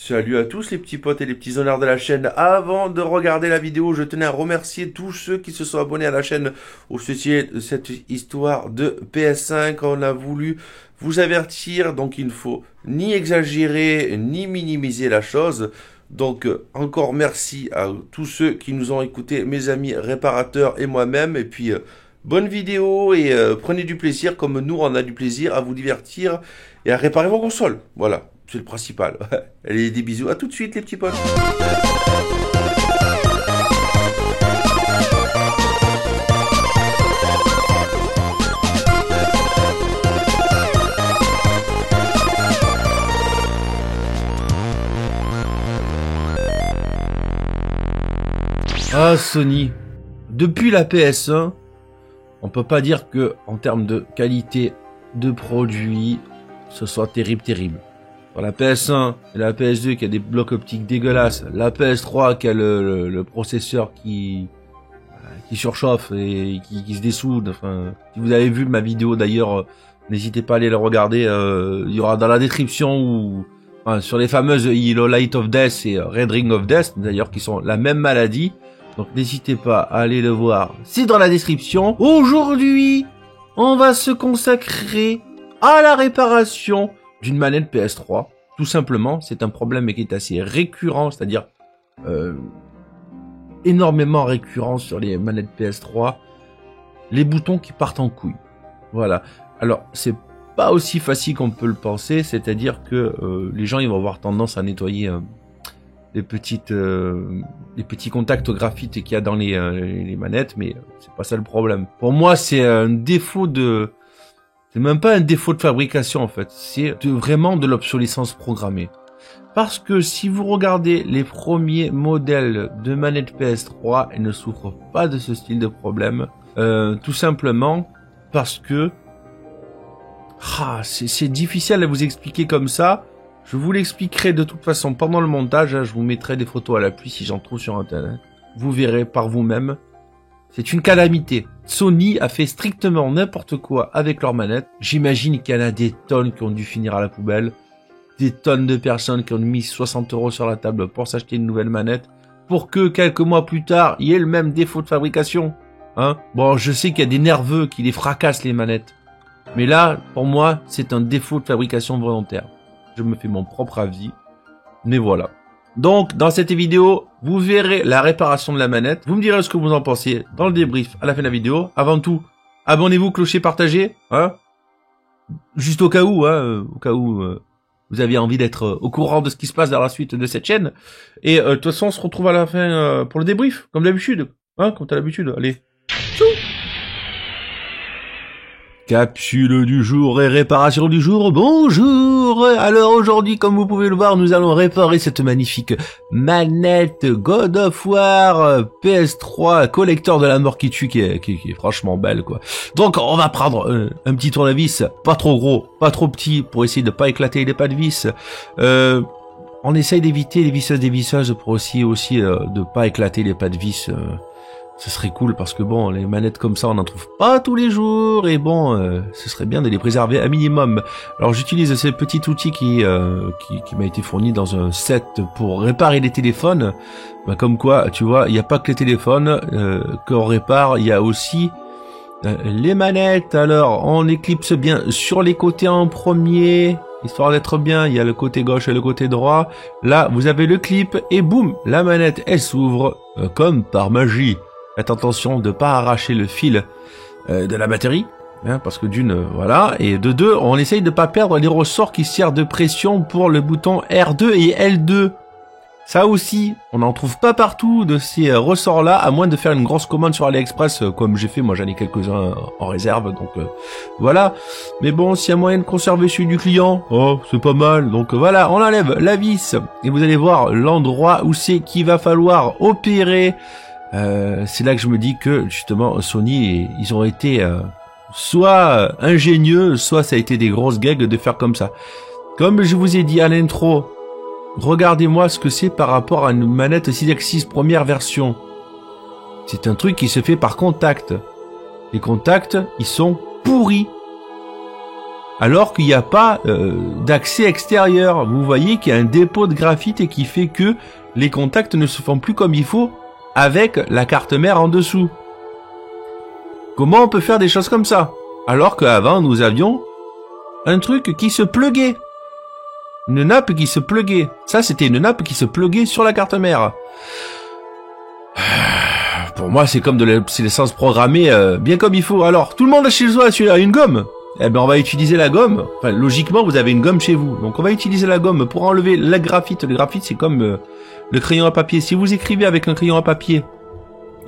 Salut à tous les petits potes et les petits honneurs de la chaîne. Avant de regarder la vidéo, je tenais à remercier tous ceux qui se sont abonnés à la chaîne au sujet de cette histoire de PS5. On a voulu vous avertir, donc il ne faut ni exagérer ni minimiser la chose. Donc encore merci à tous ceux qui nous ont écoutés, mes amis réparateurs et moi-même. Et puis bonne vidéo et prenez du plaisir comme nous on a du plaisir à vous divertir et à réparer vos consoles. Voilà. C'est le principal. Allez, des bisous. À tout de suite, les petits potes. Ah, Sony. Depuis la PS1, on peut pas dire que, en termes de qualité de produit, ce soit terrible. Pour la PS1 et la PS2 qui a des blocs optiques dégueulasses, la PS3 qui a le processeur qui surchauffe et qui se dessoude. Enfin, si vous avez vu ma vidéo d'ailleurs, n'hésitez pas à aller la regarder. Il y aura dans la description ou sur les fameuses Yellow Light of Death et Red Ring of Death, d'ailleurs qui sont la même maladie. Donc n'hésitez pas à aller le voir. C'est dans la description. Aujourd'hui, on va se consacrer à la réparation d'une manette PS3, tout simplement. C'est un problème qui est assez récurrent, c'est-à-dire énormément récurrent sur les manettes PS3, les boutons qui partent en couille. Voilà. Alors, c'est pas aussi facile qu'on peut le penser, c'est-à-dire que les gens ils vont avoir tendance à nettoyer les petits contacts graphite qu'il y a dans les manettes, mais c'est pas ça le problème. Pour moi, c'est un défaut de... C'est même pas un défaut de fabrication en fait, c'est vraiment de l'obsolescence programmée. Parce que si vous regardez les premiers modèles de manettes PS3, elles ne souffrent pas de ce style de problème. Tout simplement parce que c'est difficile à vous expliquer comme ça. Je vous l'expliquerai de toute façon pendant le montage. Je vous mettrai des photos à l'appui si j'en trouve sur internet. Vous verrez par vous-même. C'est une calamité. Sony a fait strictement n'importe quoi avec leur manette. J'imagine qu'il y en a des tonnes qui ont dû finir à la poubelle. Des tonnes de personnes qui ont mis 60 € sur la table pour s'acheter une nouvelle manette. Pour que quelques mois plus tard, il y ait le même défaut de fabrication. Bon, je sais qu'il y a des nerveux qui les fracassent les manettes. Mais là, pour moi, c'est un défaut de fabrication volontaire. Je me fais mon propre avis. Mais voilà. Donc, dans cette vidéo, vous verrez la réparation de la manette. Vous me direz ce que vous en pensez dans le débrief à la fin de la vidéo. Avant tout, abonnez-vous, clocher, partagez. Juste au cas où, vous aviez envie d'être au courant de ce qui se passe dans la suite de cette chaîne. Et de toute façon, on se retrouve à la fin pour le débrief, comme d'habitude. Comme t'as l'habitude. Allez. Tchou. Capsule du jour et réparation du jour, bonjour. Alors aujourd'hui, comme vous pouvez le voir, nous allons réparer cette magnifique manette God of War PS3 collector de la mort qui tue, qui est franchement belle quoi. Donc on va prendre un petit tournevis, pas trop gros, pas trop petit, pour essayer de pas éclater les pas de vis. On essaye d'éviter les visseuses dévisseuses pour aussi de pas éclater les pas de vis. Ce serait cool parce que bon, les manettes comme ça, on n'en trouve pas tous les jours et bon, ce serait bien de les préserver un minimum. Alors j'utilise ce petit outil qui m'a été fourni dans un set pour réparer les téléphones. Comme quoi, tu vois, il n'y a pas que les téléphones qu'on répare, il y a aussi les manettes. Alors on éclipse bien sur les côtés en premier, histoire d'être bien. Il y a le côté gauche et le côté droit. Là, vous avez le clip et boum, la manette elle s'ouvre comme par magie. Faites attention de ne pas arracher le fil de la batterie, parce que d'une, voilà, et de deux, on essaye de ne pas perdre les ressorts qui servent de pression pour le bouton R2 et L2. Ça aussi, on n'en trouve pas partout de ces ressorts-là, à moins de faire une grosse commande sur AliExpress, comme j'ai fait, moi j'en ai quelques-uns en réserve, donc voilà. Mais bon, s'il y a moyen de conserver celui du client, c'est pas mal. Donc voilà, on enlève la vis, et vous allez voir l'endroit où c'est qu'il va falloir opérer. C'est là que je me dis que justement Sony ils ont été soit ingénieux, soit ça a été des grosses gags de faire comme ça. Comme je vous ai dit à l'intro, regardez-moi ce que c'est par rapport à une manette 6-axis première version. C'est un truc qui se fait par contact. Les contacts, ils sont pourris. alors qu'il n'y a pas d'accès extérieur. Vous voyez qu'il y a un dépôt de graphite et qui fait que les contacts ne se font plus comme il faut avec la carte mère en dessous. Comment on peut faire des choses comme ça? Alors qu'avant, nous avions un truc qui se pluguait. Une nappe qui se pluguait. Ça, c'était une nappe qui se pluguait sur la carte mère. Pour moi, c'est comme c'est l'essence programmée bien comme il faut. Alors, tout le monde chez soi a une gomme. Eh ben, on va utiliser la gomme. Enfin, logiquement, vous avez une gomme chez vous. Donc, on va utiliser la gomme pour enlever le graphite. Le graphite, c'est comme le crayon à papier. Si vous écrivez avec un crayon à papier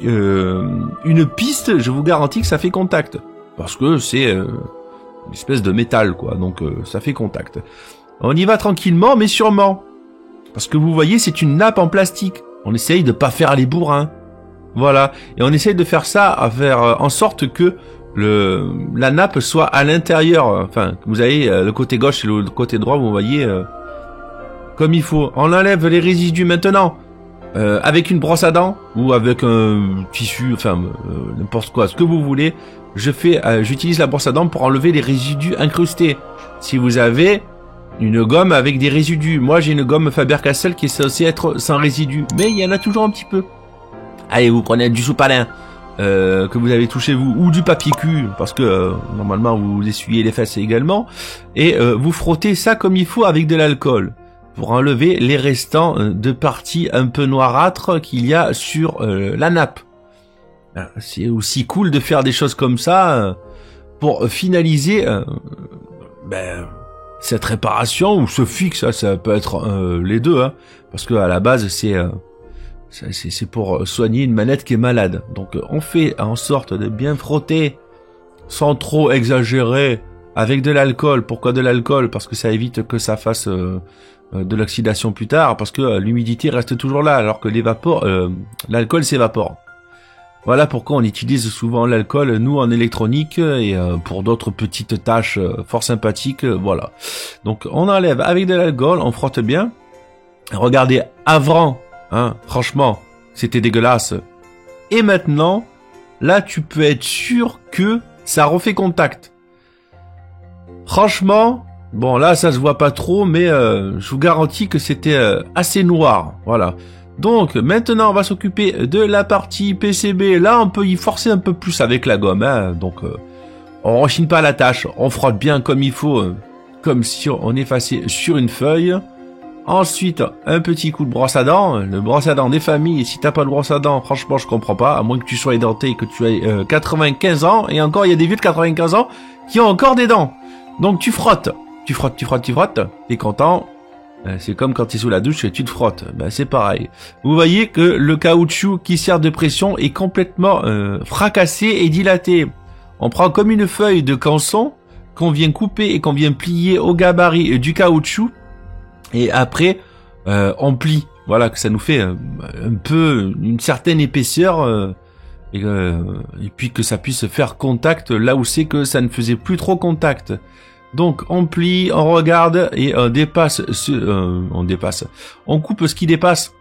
une piste, je vous garantis que ça fait contact. Parce que c'est une espèce de métal, quoi. Donc, ça fait contact. On y va tranquillement, mais sûrement. Parce que vous voyez, c'est une nappe en plastique. On essaye de pas faire les bourrins. Voilà. Et on essaye de faire ça, à faire en sorte que la nappe soit à l'intérieur. Enfin, vous avez le côté gauche et le côté droit, vous voyez, comme il faut. On enlève les résidus maintenant. Avec une brosse à dents ou avec un tissu, enfin n'importe quoi, ce que vous voulez. J'utilise la brosse à dents pour enlever les résidus incrustés. Si vous avez une gomme avec des résidus, moi j'ai une gomme Faber-Castell qui est censée être sans résidus, mais il y en a toujours un petit peu. Allez, vous prenez du sopalin que vous avez touché vous, ou du papier cul, parce que normalement vous essuyez les fesses également, et vous frottez ça comme il faut avec de l'alcool, pour enlever les restants de parties un peu noirâtres qu'il y a sur la nappe. C'est aussi cool de faire des choses comme ça pour finaliser cette réparation ou ce fixe. Ça peut être les deux, hein, parce que à la base c'est pour soigner une manette qui est malade. Donc on fait en sorte de bien frotter sans trop exagérer avec de l'alcool. Pourquoi de l'alcool? Parce que ça évite que ça fasse de l'oxydation plus tard, parce que l'humidité reste toujours là, alors que l'alcool s'évapore. Voilà pourquoi on utilise souvent l'alcool, nous, en électronique, et pour d'autres petites tâches fort sympathiques, voilà. Donc on enlève avec de l'alcool, on frotte bien. Regardez, avant, hein, franchement, c'était dégueulasse. Et maintenant, là, tu peux être sûr que ça refait contact. Franchement, bon, là, ça se voit pas trop, mais je vous garantis que c'était assez noir. Voilà. Donc, maintenant, on va s'occuper de la partie PCB. Là, on peut y forcer un peu plus avec la gomme. Hein. Donc, on rechigne pas la tâche. On frotte bien comme il faut, comme si on effaçait sur une feuille. Ensuite, un petit coup de brosse à dents. Le brosse à dents des familles. Et si t'as pas de brosse à dents, franchement, je comprends pas. À moins que tu sois édenté et que tu aies 95 ans. Et encore, il y a des vieux de 95 ans qui ont encore des dents. Donc, tu frottes. Tu frottes. T'es content. C'est comme quand tu es sous la douche et tu te frottes. Ben, c'est pareil. Vous voyez que le caoutchouc qui sert de pression est complètement fracassé et dilaté. On prend comme une feuille de canson qu'on vient couper et qu'on vient plier au gabarit du caoutchouc. Et après, on plie. Voilà, que ça nous fait un peu une certaine épaisseur. Et puis que ça puisse faire contact là où c'est que ça ne faisait plus trop contact. Donc on plie, on regarde et on dépasse. On coupe ce qui dépasse,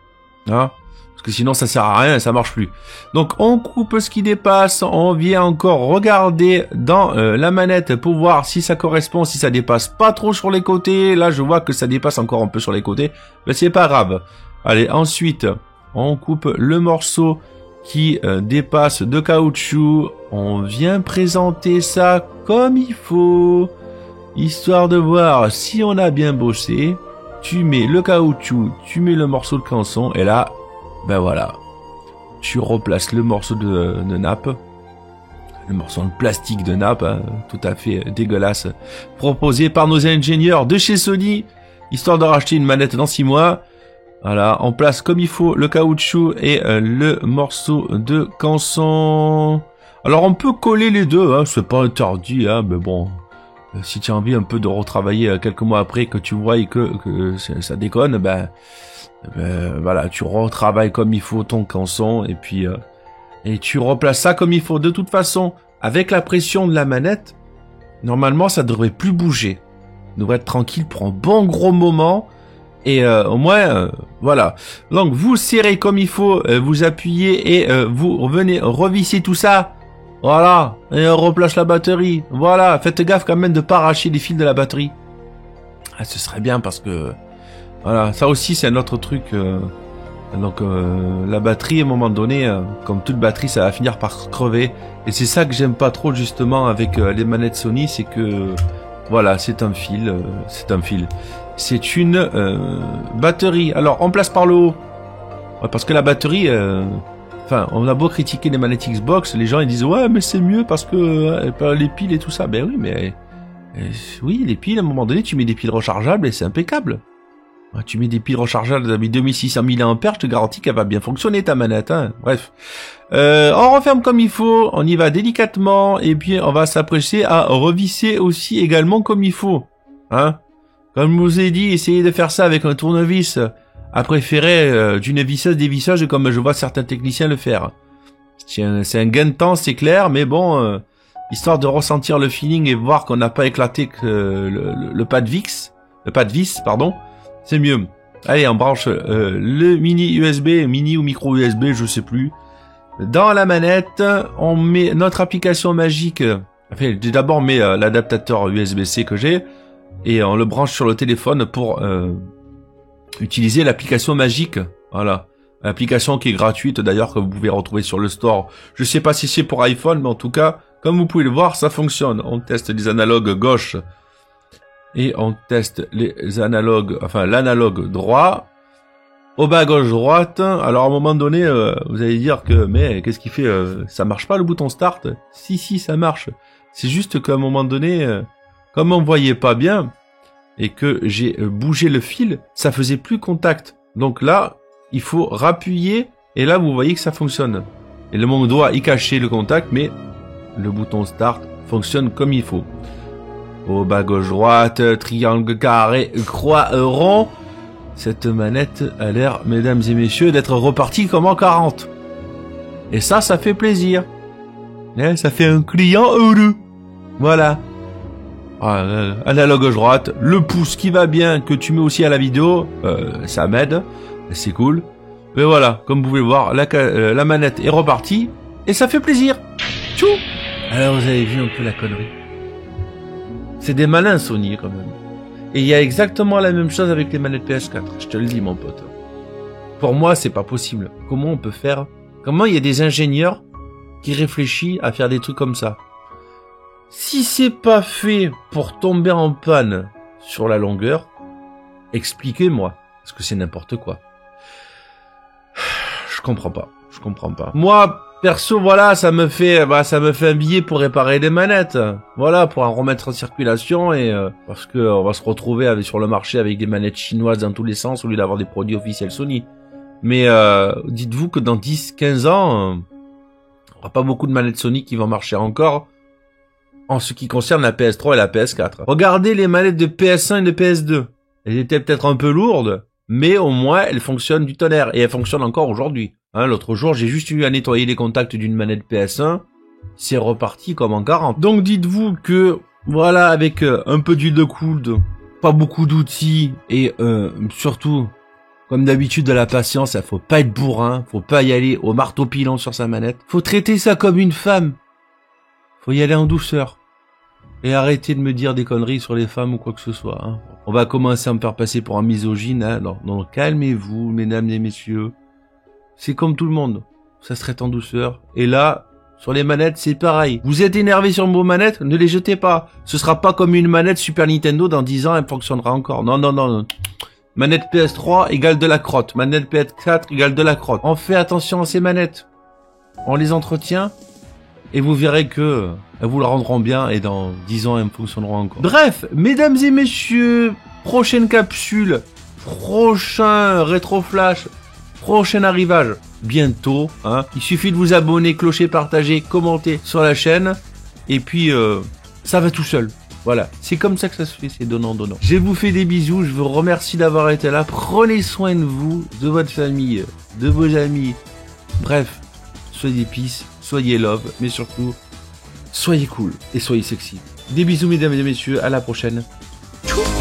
hein, parce que sinon ça sert à rien, ça marche plus. Donc on coupe ce qui dépasse, on vient encore regarder dans la manette pour voir si ça correspond, si ça dépasse pas trop sur les côtés. Là je vois que ça dépasse encore un peu sur les côtés, mais c'est pas grave. Allez, ensuite on coupe le morceau qui dépasse de caoutchouc. On vient présenter ça comme il faut. Histoire de voir si on a bien bossé. Tu mets le caoutchouc, tu mets le morceau de canson, et là, ben voilà. Tu replaces le morceau de nappe. Le morceau de plastique de nappe, hein, tout à fait dégueulasse. Proposé par nos ingénieurs de chez Sony, histoire de racheter une manette dans 6 mois. Voilà, on place comme il faut le caoutchouc et le morceau de canson. Alors on peut coller les deux, hein, c'est pas interdit, hein, mais bon... Si tu as envie un peu de retravailler quelques mois après que tu vois que ça déconne, ben voilà, tu retravailles comme il faut ton canson et puis et tu replaces ça comme il faut. De toute façon, avec la pression de la manette, normalement ça devrait plus bouger. On devrait être tranquille pour un bon gros moment et au moins voilà. Donc vous serrez comme il faut, vous appuyez et vous revenez revisser tout ça Voilà, et on replace la batterie. Voilà, faites gaffe quand même de pas arracher les fils de la batterie. Ah, ce serait bien parce que... Voilà, ça aussi c'est un autre truc. Donc la batterie, à un moment donné, comme toute batterie, ça va finir par crever. Et c'est ça que j'aime pas trop justement avec les manettes Sony, c'est que... Voilà, c'est un fil. C'est une batterie. Alors, on place par le haut. Ouais, parce que la batterie... Enfin, on a beau critiquer les manettes Xbox, les gens ils disent ouais mais c'est mieux parce que les piles et tout ça. Ben oui mais oui les piles à un moment donné tu mets des piles rechargeables et c'est impeccable. Ouais, tu mets des piles rechargeables avec 2600 mAh, je te garantis qu'elle va bien fonctionner ta manette. Hein. Bref, on referme comme il faut, on y va délicatement et puis on va s'apprécier à revisser aussi également comme il faut. Hein. Comme je vous ai dit, essayez de faire ça avec un tournevis. À préférer d'une visseuse dévisseuse comme je vois certains techniciens le faire. C'est un gain de temps, c'est clair, mais bon, histoire de ressentir le feeling et voir qu'on n'a pas éclaté que le pas de vis, pardon, c'est mieux. Allez, on branche le mini USB, mini ou micro USB, je sais plus. Dans la manette, on met notre application magique. Enfin, d'abord on met l'adaptateur USB-C que j'ai et on le branche sur le téléphone pour utiliser l'application magique, voilà. L'application qui est gratuite d'ailleurs que vous pouvez retrouver sur le store. Je sais pas si c'est pour iPhone, mais en tout cas, comme vous pouvez le voir, ça fonctionne. On teste les analogues gauche et on teste les analogues, enfin l'analogue droit. Au bas gauche droite. Alors à un moment donné, vous allez dire que mais qu'est-ce qu'il fait ça marche pas le bouton start? Si ça marche. C'est juste qu'à un moment donné, comme on voyait pas bien. Et que j'ai bougé le fil, ça faisait plus contact. Donc là, il faut rappuyer, et là vous voyez que ça fonctionne. Et mon doigt y cachait le contact, mais le bouton start fonctionne comme il faut. Au bas gauche droite, triangle, carré, croix, rond. Cette manette a l'air, mesdames et messieurs, d'être repartie comme en 40. Et ça fait plaisir. Ça fait un client heureux. Voilà. Analogue gauche droite, le pouce qui va bien, que tu mets aussi à la vidéo, ça m'aide, c'est cool. Mais voilà, comme vous pouvez le voir, la manette est repartie, et ça fait plaisir. Tchou. Alors vous avez vu un peu la connerie. C'est des malins Sony quand même. Et il y a exactement la même chose avec les manettes PS4, je te le dis mon pote. Pour moi c'est pas possible. Comment on peut faire? Comment il y a des ingénieurs qui réfléchissent à faire des trucs comme ça? Si c'est pas fait pour tomber en panne sur la longueur, expliquez-moi, parce que c'est n'importe quoi. Je comprends pas. Moi, perso, voilà, ça me fait un billet pour réparer des manettes. Voilà, pour en remettre en circulation et parce que on va se retrouver sur le marché avec des manettes chinoises dans tous les sens au lieu d'avoir des produits officiels Sony. Mais dites-vous que dans 10-15 ans, il n'y aura pas beaucoup de manettes Sony qui vont marcher encore. En ce qui concerne la PS3 et la PS4. Regardez les manettes de PS1 et de PS2. Elles étaient peut-être un peu lourdes, mais au moins elles fonctionnent du tonnerre. Et elles fonctionnent encore aujourd'hui. Hein, l'autre jour, j'ai juste eu à nettoyer les contacts d'une manette PS1. C'est reparti comme en 40. Donc dites-vous que, voilà, avec un peu d'huile de coude, pas beaucoup d'outils, et surtout, comme d'habitude de la patience, il faut pas être bourrin, faut pas y aller au marteau pilon sur sa manette. Faut traiter ça comme une femme. Faut y aller en douceur. Et arrêtez de me dire des conneries sur les femmes ou quoi que ce soit. Hein. On va commencer à me faire passer pour un misogyne. Hein. Non, calmez-vous, mesdames et messieurs. C'est comme tout le monde. Ça se traite en douceur. Et là, sur les manettes, c'est pareil. Vous êtes énervé sur vos manettes, ne les jetez pas. Ce sera pas comme une manette Super Nintendo, dans 10 ans, elle fonctionnera encore. Non. Manette PS3 égale de la crotte. Manette PS4 égale de la crotte. On fait attention à ces manettes. On les entretient. Et vous verrez que elles vous le rendront bien et dans 10 ans elles fonctionneront encore. Bref, mesdames et messieurs, prochaine capsule, prochain rétro-flash, prochain arrivage, bientôt. Hein. Il suffit de vous abonner, clocher, partager, commenter sur la chaîne. Et puis, ça va tout seul. Voilà, c'est comme ça que ça se fait, c'est donnant-donnant. Je vous fais des bisous, je vous remercie d'avoir été là. Prenez soin de vous, de votre famille, de vos amis. Bref, soyez peace. Soyez love, mais surtout, soyez cool et soyez sexy. Des bisous mesdames et messieurs, à la prochaine. Tchou.